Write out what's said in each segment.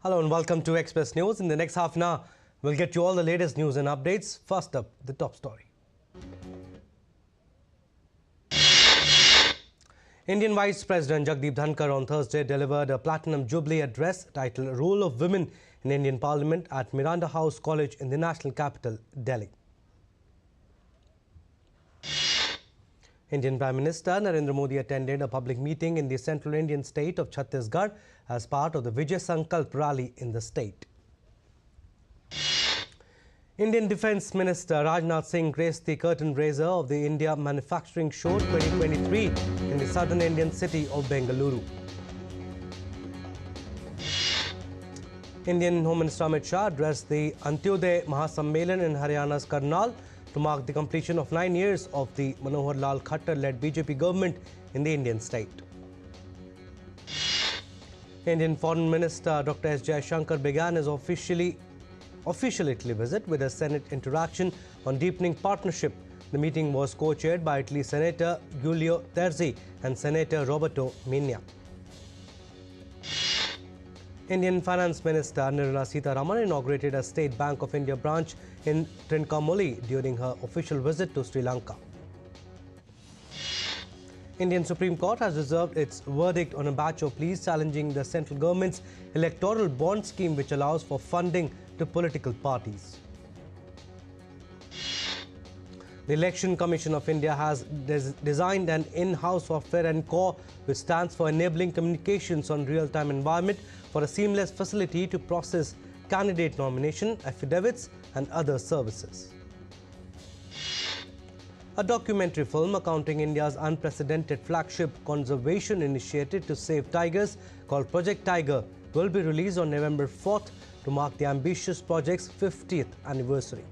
Hello and welcome to Express News. In the next half an hour, we'll get you all the latest news and updates. First up, the top story. Indian Vice President Jagdeep Dhankar on Thursday delivered a Platinum Jubilee address titled Role of Women in Indian Parliament at Miranda House College in the national capital, Delhi. Indian Prime Minister Narendra Modi attended a public meeting in the central Indian state of Chhattisgarh as part of the Vijay Sankalp rally in the state. Indian Defence Minister Rajnath Singh graced the curtain raiser of the India Manufacturing Show 2023 in the southern Indian city of Bengaluru. Indian Home Minister Amit Shah addressed the Antyodaya Mahasammelan in Haryana's Karnal to mark the completion of 9 years of the Manohar Lal Khattar-led BJP government in the Indian state. Indian Foreign Minister Dr. S. Jaishankar began his official Italy visit with a Senate interaction on deepening partnership. The meeting was co-chaired by Italy Senator Giulio Terzi and Senator Roberto Minia. Indian Finance Minister Nirmala Sitharaman inaugurated a State Bank of India branch in Trincomalee during her official visit to Sri Lanka. Indian Supreme Court has reserved its verdict on a batch of pleas challenging the central government's electoral bond scheme, which allows for funding to political parties. The Election Commission of India has designed an in-house software and core which stands for Enabling Communications on Real-Time Environment for a seamless facility to process candidate nomination, affidavits and other services. A documentary film accounting India's unprecedented flagship conservation initiative to save tigers called Project Tiger will be released on November 4th to mark the ambitious project's 50th anniversary.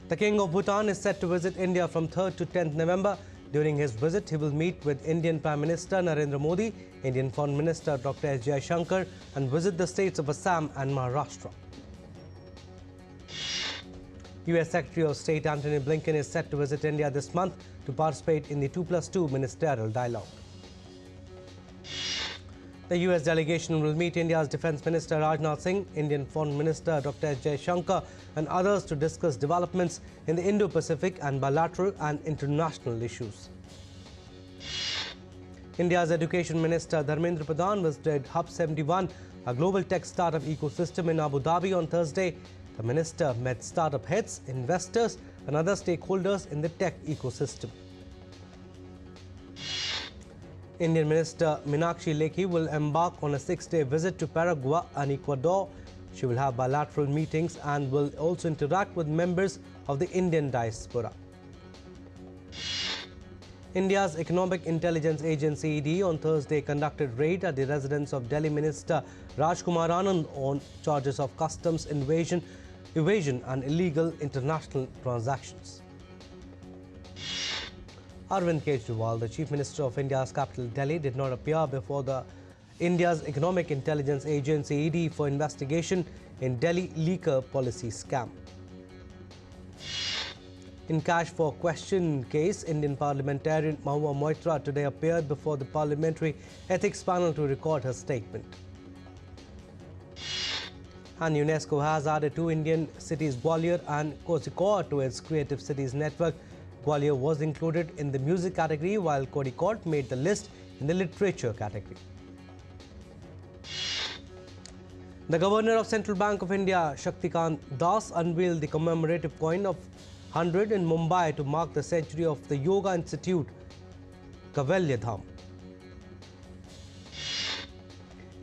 The King of Bhutan is set to visit India from 3rd to 10th November. During his visit, he will meet with Indian Prime Minister Narendra Modi, Indian Foreign Minister Dr. S. Jaishankar and visit the states of Assam and Maharashtra. US Secretary of State Antony Blinken is set to visit India this month to participate in the 2+2 ministerial dialogue. The US delegation will meet India's Defence Minister Rajnath Singh, Indian Foreign Minister Dr. S. Jaishankar and others to discuss developments in the Indo-Pacific and bilateral and international issues. India's Education Minister Dharmendra Pradhan visited Hub 71, a global tech startup ecosystem in Abu Dhabi on Thursday. The minister met startup heads, investors and other stakeholders in the tech ecosystem. Indian Minister Meenakshi Lekhi will embark on a 6-day visit to Paraguay and Ecuador. She will have bilateral meetings and will also interact with members of the Indian diaspora. India's Economic Intelligence Agency ED on Thursday conducted raid at the residence of Delhi Minister Rajkumar Anand on charges of customs evasion and illegal international transactions. Arvind Kejriwal, the Chief Minister of India's capital Delhi, did not appear before India's Economic Intelligence Agency ED for investigation in Delhi leaker policy scam. In cash for question case, Indian parliamentarian Mahua Moitra today appeared before the Parliamentary Ethics Panel to record her statement. And UNESCO has added 2 Indian cities, Gwalior and Kozhikode, to its Creative Cities network. Gwalior was included in the music category, while Kozhikode made the list in the literature category. The Governor of Central Bank of India, Shaktikant Das, unveiled the commemorative coin of 100 in Mumbai to mark the century of the Yoga Institute, Kaivalya Dham.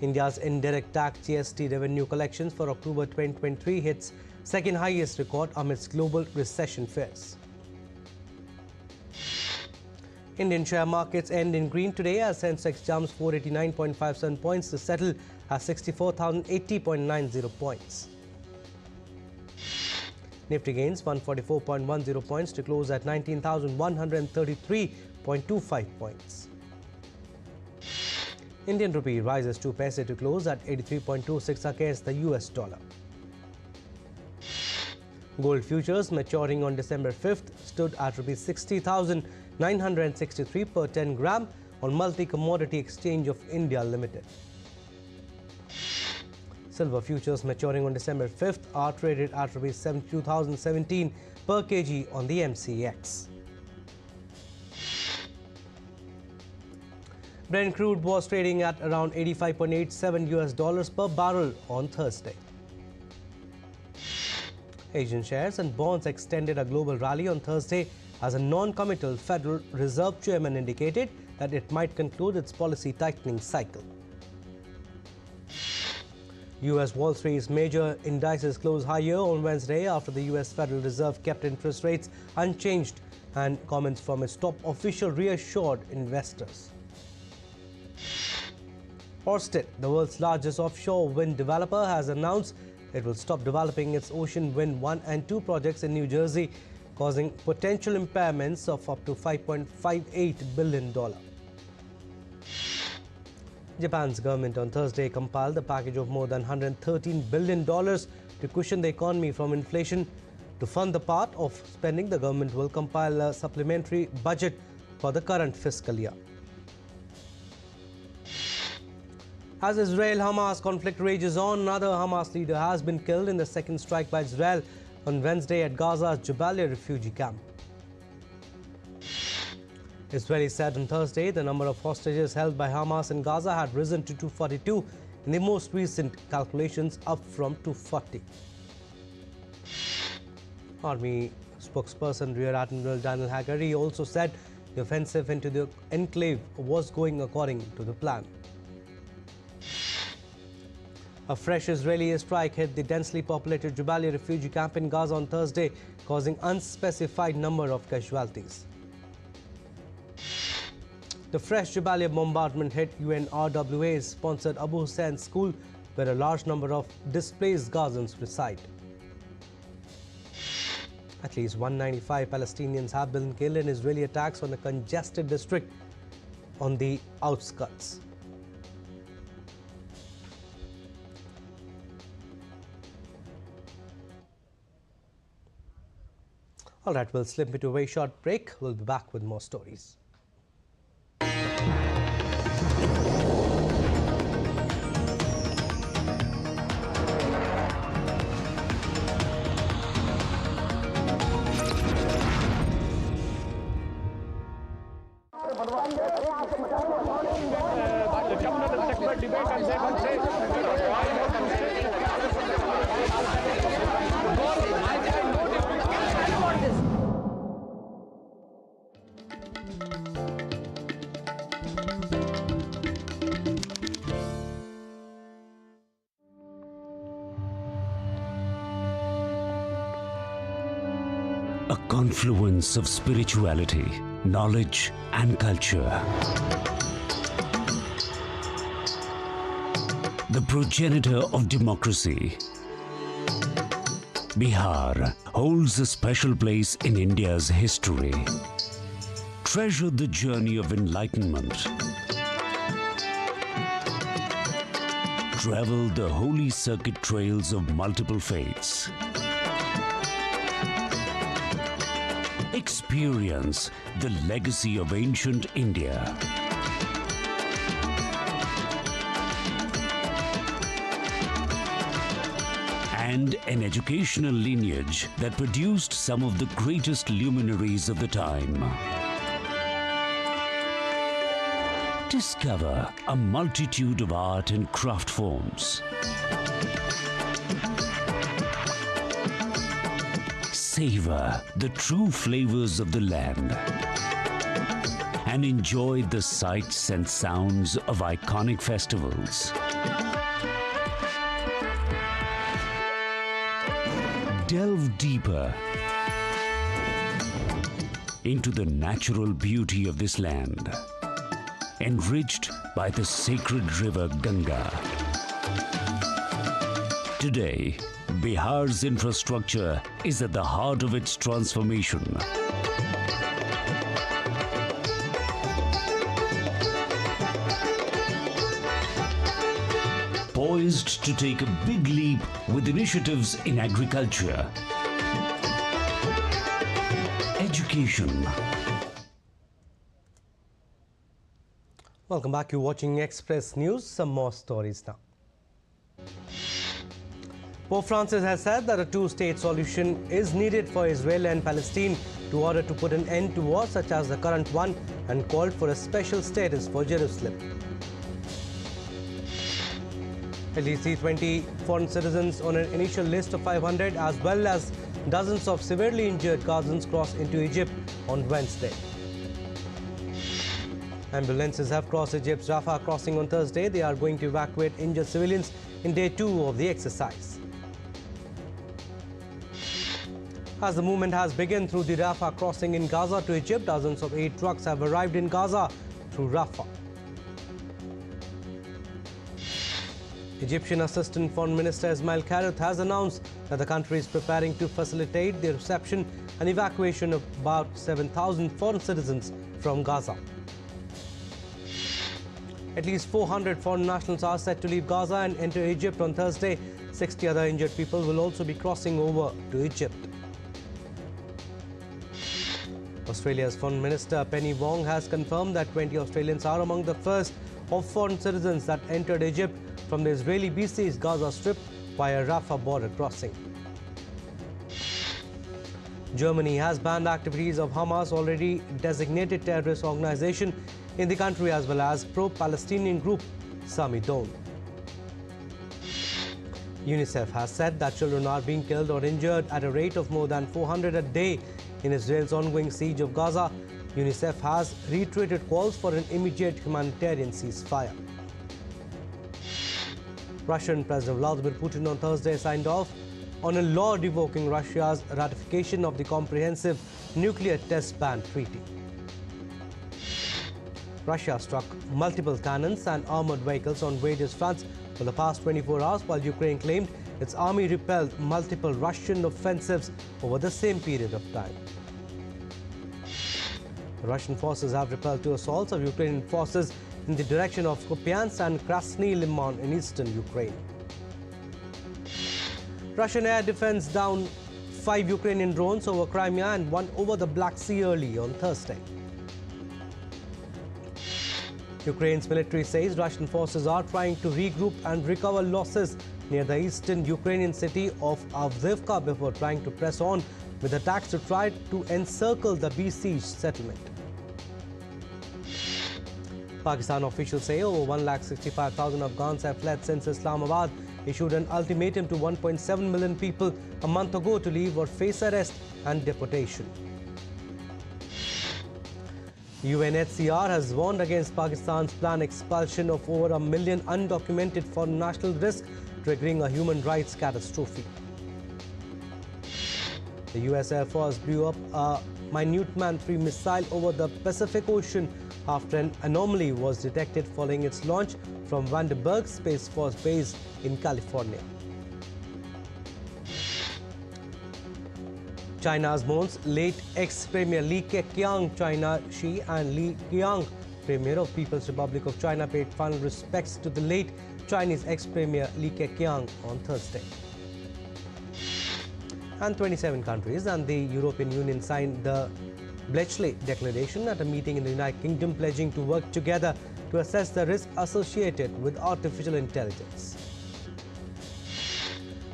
India's indirect tax GST revenue collections for October 2023 hits second highest record amidst global recession fears. Indian share markets end in green today as Sensex jumps 489.57 points to settle at 64,080.90 points. Nifty gains 144.10 points to close at 19,133.25 points. Indian rupee rises 2 paise to close at 83.26 against the US dollar. Gold futures maturing on December 5th stood at Rs 60,963 per 10 gram on Multi Commodity Exchange of India Limited. Silver futures maturing on December 5th are traded at rupees 72,017 per kg on the MCX. Brent crude was trading at around $85.87 per barrel on Thursday. Asian shares and bonds extended a global rally on Thursday as a non-committal Federal Reserve chairman indicated that it might conclude its policy tightening cycle. U.S. Wall Street's major indices closed higher on Wednesday after the U.S. Federal Reserve kept interest rates unchanged and comments from its top official reassured investors. Ørsted, the world's largest offshore wind developer, has announced it will stop developing its Ocean Wind 1 and 2 projects in New Jersey, causing potential impairments of up to $5.58 billion. Japan's government on Thursday compiled a package of more than $113 billion to cushion the economy from inflation. To fund the part of spending, the government will compile a supplementary budget for the current fiscal year. As Israel-Hamas conflict rages on, another Hamas leader has been killed in the second strike by Israel on Wednesday at Gaza's Jabalia refugee camp. Israeli said on Thursday the number of hostages held by Hamas in Gaza had risen to 242 in the most recent calculations, up from 240. Army spokesperson Rear Admiral Daniel Hagari also said the offensive into the enclave was going according to the plan. A fresh Israeli strike hit the densely populated Jabalia refugee camp in Gaza on Thursday, causing unspecified number of casualties. The fresh Jabalia bombardment hit UNRWA-sponsored Abu Hussein school, where a large number of displaced Gazans reside. At least 195 Palestinians have been killed in Israeli attacks on a congested district on the outskirts. All right, we'll slip into a very short break. We'll be back with more stories. A confluence of spirituality, knowledge and culture. The progenitor of democracy, Bihar holds a special place in India's history. Treasure the journey of enlightenment. Travel the holy circuit trails of multiple faiths. Experience the legacy of ancient India. And an educational lineage that produced some of the greatest luminaries of the time. Discover a multitude of art and craft forms. Savor the true flavors of the land and enjoy the sights and sounds of iconic festivals. Delve deeper into the natural beauty of this land, enriched by the sacred river Ganga. Today, Bihar's infrastructure is at the heart of its transformation. Poised to take a big leap with initiatives in agriculture, education. Welcome back. You're watching Express News. Some more stories now. Pope Francis has said that a two-state solution is needed for Israel and Palestine in order to put an end to wars such as the current one, and called for a special status for Jerusalem. At least 320 foreign citizens on an initial list of 500, as well as dozens of severely injured Gazans, crossed into Egypt on Wednesday. Ambulances have crossed Egypt's Rafah crossing on Thursday. They are going to evacuate injured civilians in day 2 of the exercise. As the movement has begun through the Rafah crossing in Gaza to Egypt, dozens of aid trucks have arrived in Gaza through Rafah. Egyptian Assistant Foreign Minister Ismail Khalid has announced that the country is preparing to facilitate the reception and evacuation of about 7,000 foreign citizens from Gaza. At least 400 foreign nationals are set to leave Gaza and enter Egypt on Thursday. 60 other injured people will also be crossing over to Egypt. Australia's Foreign Minister Penny Wong has confirmed that 20 Australians are among the first of foreign citizens that entered Egypt from the Israeli-besieged Gaza Strip via Rafah border crossing. Germany has banned activities of Hamas, already designated terrorist organization in the country, as well as pro-Palestinian group Sami Down. UNICEF has said that children are being killed or injured at a rate of more than 400 a day in Israel's ongoing siege of Gaza. UNICEF has reiterated calls for an immediate humanitarian ceasefire. Russian President Vladimir Putin on Thursday signed off on a law revoking Russia's ratification of the Comprehensive Nuclear Test Ban Treaty. Russia struck multiple cannons and armored vehicles on various fronts for the past 24 hours, while Ukraine claimed its army repelled multiple Russian offensives over the same period of time. The Russian forces have repelled 2 assaults of Ukrainian forces in the direction of Kupiansk and Krasny Liman in eastern Ukraine. Russian air defense downed 5 Ukrainian drones over Crimea and 1 over the Black Sea early on Thursday. Ukraine's military says Russian forces are trying to regroup and recover losses near the eastern Ukrainian city of Avdiivka before trying to press on with attacks to try to encircle the besieged settlement. Pakistan officials say over 165,000 Afghans have fled since Islamabad issued an ultimatum to 1.7 million people a month ago to leave or face arrest and deportation. UNHCR has warned against Pakistan's planned expulsion of over 1 million undocumented foreign nationals, risk triggering a human rights catastrophe. The US Air Force blew up a Minuteman III missile over the Pacific Ocean after an anomaly was detected following its launch from Vandenberg Space Force Base in California. China's mourns late ex-Premier Li Keqiang. China Xi and Li Qiang, Premier of People's Republic of China, paid final respects to the late Chinese ex-Premier Li Keqiang on Thursday. And 27 countries and the European Union signed the Bletchley Declaration at a meeting in the United Kingdom, pledging to work together to assess the risk associated with artificial intelligence.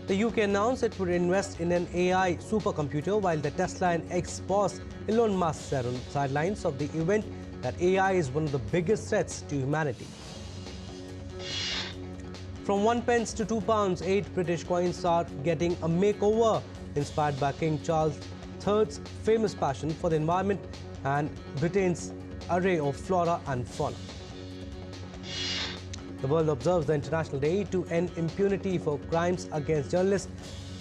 The UK announced it would invest in an AI supercomputer, while the Tesla and X boss Elon Musk said on the sidelines of the event that AI is one of the biggest threats to humanity. From 1 pence to 2 pounds, 8 British coins are getting a makeover, inspired by King Charles III's famous passion for the environment and Britain's array of flora and fauna. The world observes the International Day to End Impunity for Crimes Against Journalists.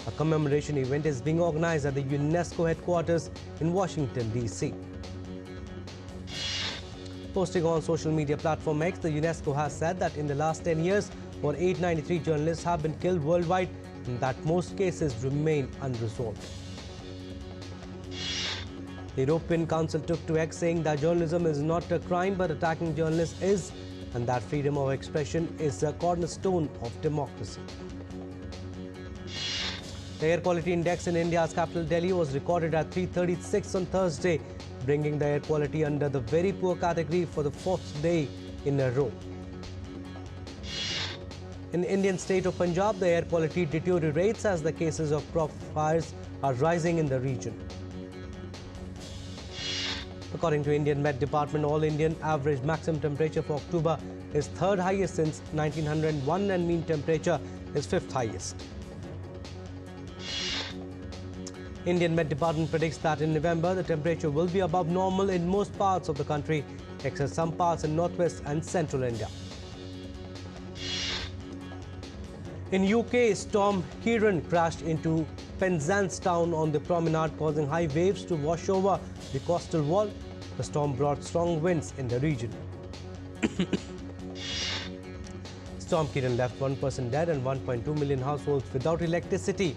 A commemoration event is being organized at the UNESCO headquarters in Washington, D.C. Posting on social media platform X, the UNESCO has said that in the last 10 years, over 893 journalists have been killed worldwide, and that most cases remain unresolved. The European Council took to X, saying that journalism is not a crime, but attacking journalists is, and that freedom of expression is the cornerstone of democracy. The air quality index in India's capital Delhi was recorded at 336 on Thursday, bringing the air quality under the very poor category for the 4th day in a row. In Indian state of Punjab, the air quality deteriorates as the cases of crop fires are rising in the region. According to Indian Met Department, all Indian average maximum temperature for October is third highest since 1901 and mean temperature is fifth highest. Indian Met Department predicts that in November, the temperature will be above normal in most parts of the country, except some parts in northwest and central India. In UK, storm Kieran crashed into Penzance town on the promenade, causing high waves to wash over the coastal wall. The storm brought strong winds in the region. Storm Kieran left one person dead and 1.2 million households without electricity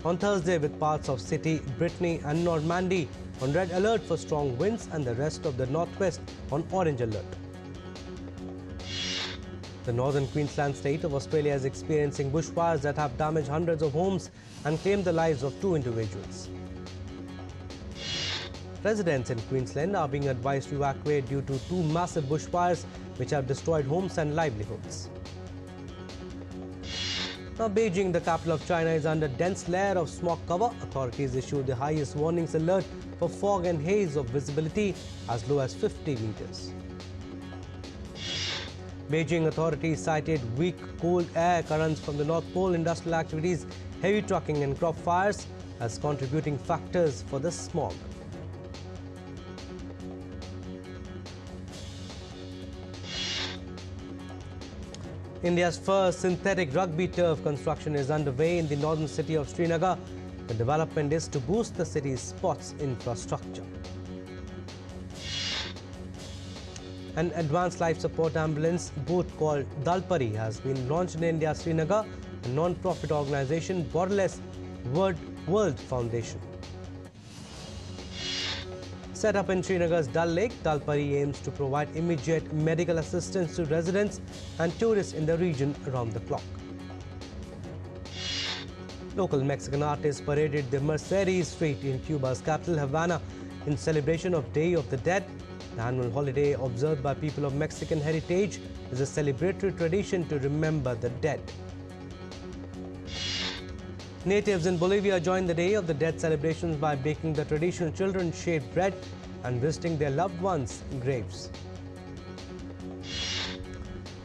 on Thursday, with parts of City, Brittany and Normandy on red alert for strong winds and the rest of the northwest on orange alert. The northern Queensland state of Australia is experiencing bushfires that have damaged hundreds of homes and claimed the lives of 2 individuals. Residents in Queensland are being advised to evacuate due to 2 massive bushfires which have destroyed homes and livelihoods. Now, Beijing, the capital of China, is under dense layer of smog cover. Authorities issued the highest warnings alert for fog and haze of visibility as low as 50 meters. Beijing authorities cited weak cold air currents from the North Pole, industrial activities, heavy trucking and crop fires as contributing factors for the smog. India's first synthetic rugby turf construction is underway in the northern city of Srinagar. The development is to boost the city's sports infrastructure. An advanced life support ambulance boat called Dalpari has been launched in India, Srinagar, a non-profit organization, Borderless World Foundation. Set up in Srinagar's Dal Lake, Dalpari aims to provide immediate medical assistance to residents and tourists in the region around the clock. Local Mexican artists paraded the Mercedes Street in Cuba's capital, Havana, in celebration of Day of the Dead. The annual holiday observed by people of Mexican heritage is a celebratory tradition to remember the dead. Natives in Bolivia joined the Day of the Dead celebrations by baking the traditional children-shaped bread and visiting their loved ones' graves.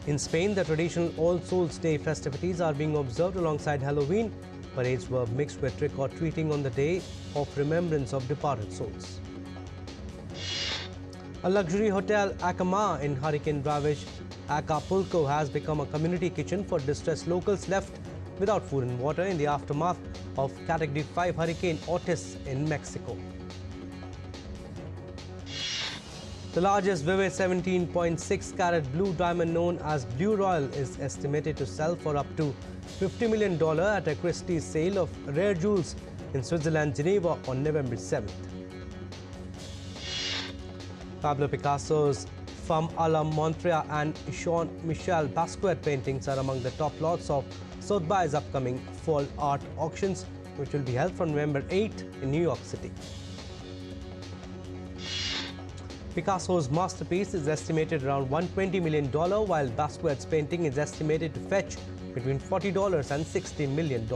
In Spain, the traditional All Souls' Day festivities are being observed alongside Halloween. Parades were mixed with trick-or-treating on the day of remembrance of departed souls. A luxury hotel, Acamar, in hurricane-ravaged Acapulco has become a community kitchen for distressed locals left without food and water in the aftermath of Category 5 Hurricane Otis in Mexico. The largest vivid 17.6 carat blue diamond known as Blue Royal is estimated to sell for up to $50 million at a Christie's sale of rare jewels in Switzerland, Geneva on November 7th. Pablo Picasso's Femme à la Montre and Jean-Michel Basquiat paintings are among the top lots of Sotheby's upcoming fall art auctions, which will be held from November 8 in New York City. Picasso's masterpiece is estimated around $120 million, while Basquiat's painting is estimated to fetch between $40 and $60 million.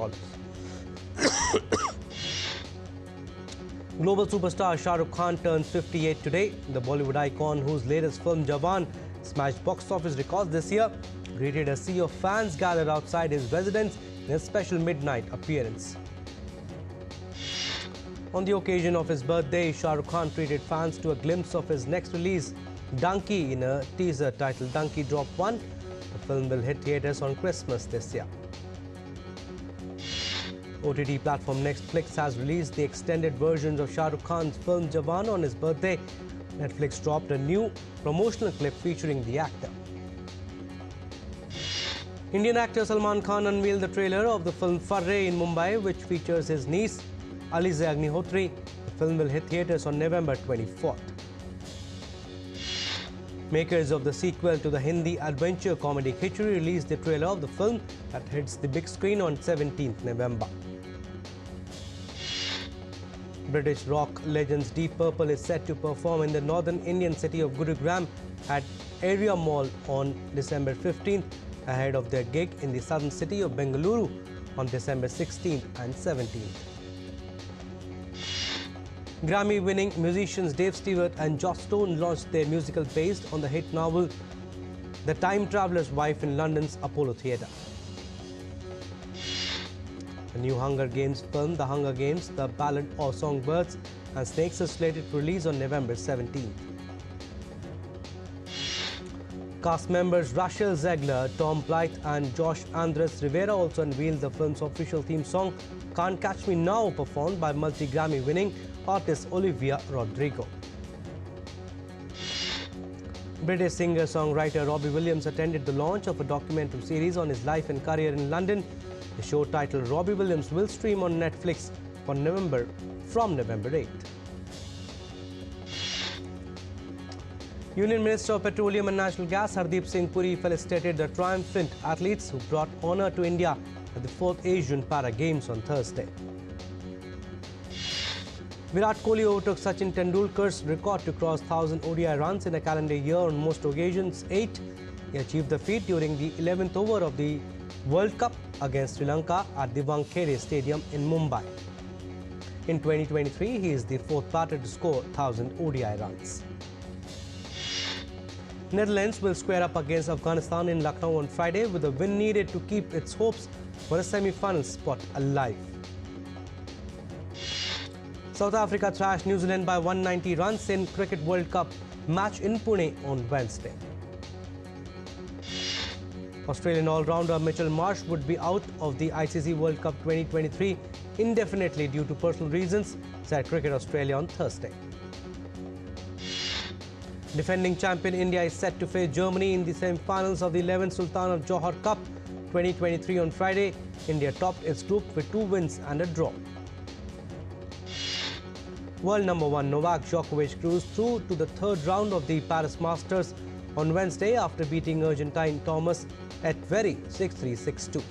Global superstar Shah Rukh Khan turns 58 today. The Bollywood icon, whose latest film Jawan smashed box office records this year, greeted a sea of fans gathered outside his residence in a special midnight appearance. On the occasion of his birthday, Shah Rukh Khan treated fans to a glimpse of his next release, Donkey, in a teaser titled Donkey Drop 1. The film will hit theatres on Christmas this year. OTT platform Netflix has released the extended versions of Shah Rukh Khan's film Jawan on his birthday. Netflix dropped a new promotional clip featuring the actor. Indian actor Salman Khan unveiled the trailer of the film Farre in Mumbai, which features his niece Alize Agnihotri. The film will hit theatres on November 24th. Makers of the sequel to the Hindi adventure comedy Khichdi released the trailer of the film that hits the big screen on 17th November. British rock legends Deep Purple is set to perform in the northern Indian city of Gurugram at Area Mall on December 15th. ahead of their gig in the southern city of Bengaluru on December 16th and 17th. Grammy-winning musicians Dave Stewart and Joss Stone launched their musical based on the hit novel The Time Traveler's Wife in London's Apollo Theatre. The new Hunger Games film, The Hunger Games, The Ballad of Songbirds and Snakes, is slated for release on November 17th. Cast members Rachel Zegler, Tom Blythe and Josh Andres Rivera also unveiled the film's official theme song, Can't Catch Me Now, performed by multi-Grammy winning artist Olivia Rodrigo. British singer-songwriter Robbie Williams attended the launch of a documentary series on his life and career in London. The show, titled Robbie Williams, will stream on Netflix from November 8th. Union Minister of Petroleum and Natural Gas Hardeep Singh Puri felicitated the triumphant athletes who brought honour to India at the 4th Asian Para Games on Thursday. Virat Kohli overtook Sachin Tendulkar's record to cross 1,000 ODI runs in a calendar year on most occasions, 8. He achieved the feat during the 11th over of the World Cup against Sri Lanka at the Wankhede Stadium in Mumbai. In 2023, he is the 4th batter to score 1,000 ODI runs. Netherlands will square up against Afghanistan in Lucknow on Friday with a win needed to keep its hopes for a semi-final spot alive. South Africa thrashed New Zealand by 190 runs in Cricket World Cup match in Pune on Wednesday. Australian all-rounder Mitchell Marsh would be out of the ICC World Cup 2023 indefinitely due to personal reasons, said Cricket Australia on Thursday. Defending champion India is set to face Germany in the semi-finals of the 11th Sultan of Johor Cup 2023 on Friday. India topped its group with 2 wins and a draw. World number 1 Novak Djokovic cruised through to the 3rd round of the Paris Masters on Wednesday after beating Argentine Thomas Etcheverry 6-3, 6-2.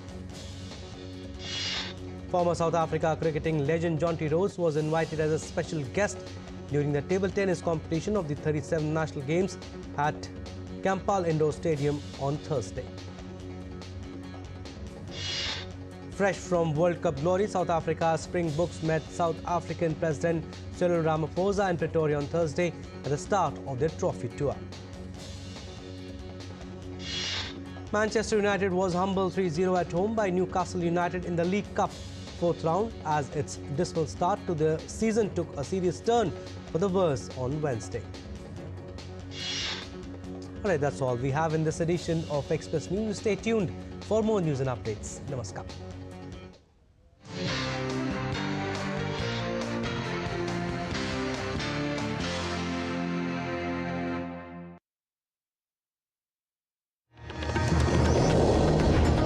Former South Africa cricketing legend Jonty Rhodes was invited as a special guest during the table tennis competition of the 37th National Games at Kampal Indoor Stadium on Thursday. Fresh from World Cup glory, South Africa's Springboks met South African President Cyril Ramaphosa in Pretoria on Thursday at the start of their trophy tour. Manchester United was humbled 3-0 at home by Newcastle United in the League Cup 4th round as its dismal start to the season took a serious turn for the worse on Wednesday. Alright, that's all we have in this edition of Express News. Stay tuned for more news and updates. Namaskar.